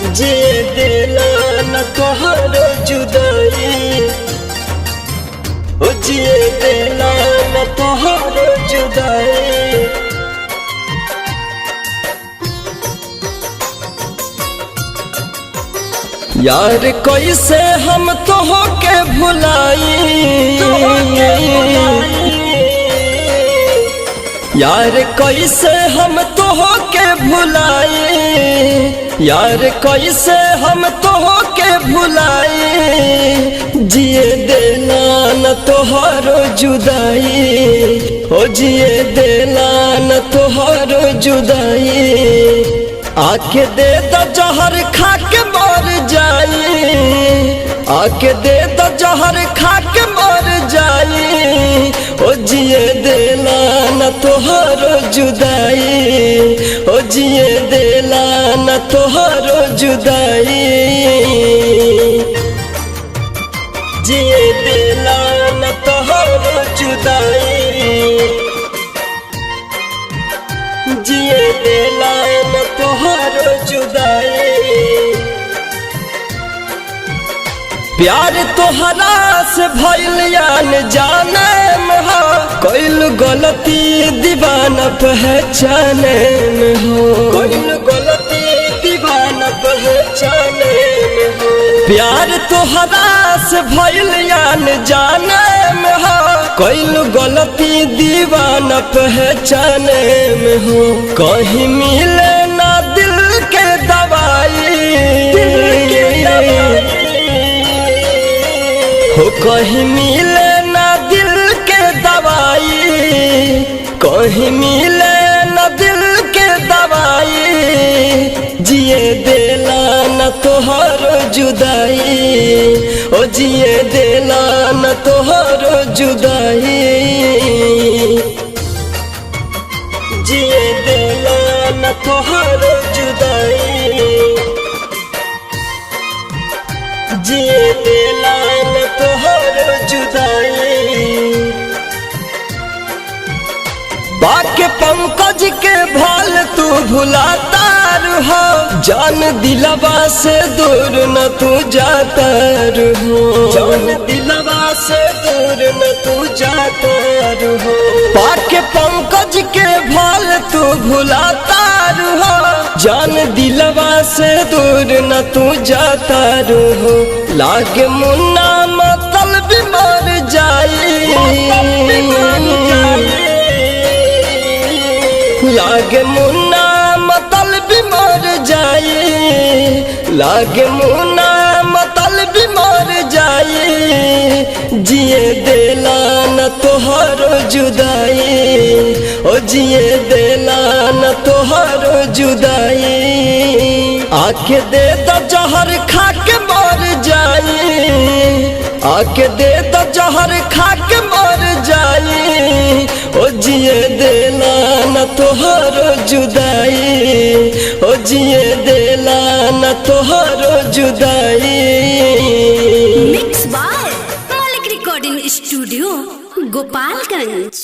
जिए देला न तोहर जुदाई, ओ जिए देला न तोहर जुदाई। यार कैसे हम तोह के भुलाई, यार कैसे हम तोह के भुलाई, यार कैसे हम तोह के भुलाई। जिए देला न तोहरो जुदाई, ओ जिए देला न तोहरो जुदाई। आके दे द जहर खा के मर जाई, आके दे द जहर खा के मर जाई। ओ जिए देला न तोहरो जुदाई, ओ जिए देला न तोहरो जुदाई। जिए देला न तोहरो जुदाई, जिए देला न तोहरो जुदाई। प्यार तोहरा से भइल जाने में हो, कोइल गलती दीवाना पहचाने में हो, कोइल गलती दीवाना पहचाने में हो। प्यार तोहरा से भइल जाने में हो, कोइल गलती दीवाना पहचाने में हो। कहीं मिले ना दिल के दवाई, हो कहीं मिले ना दिल के दवाई, कहीं मिले ना दिल के दवाई। जिए देला न तोहरो जुदाई, ओ जिए देला न तोहरो जुदाई। जिए देला न तोहरो जुदाई, जिए देला न तोहरो जुदाई। बाके पंकज के भाल तू भुलाता रहो, जान दिलवा से दूर न तू जाता रहो, जान दिलवा से दूर न तू जाता रहो। बाके पंकज के भाल तू भुलाता रहो, जान दिलवा से दूर न तू जाता रहो। लागे मुन्ना मतलब मर जाई, लागे मुन्ना मतलब मर जाई, लागे मुन्ना मतलब मर जाई। जिए देला न तोहरो जुदाई, ओ जिए देला न तोहरो जुदाई। आके दे द जहर खा के मर जाई, आके दे द जहर खा के मर जाई। ओ जिए देला न तोहरो जुदाई, ओ जिए देला न तोहरो जुदाई। Mix by Malik recording studio Gopalganj.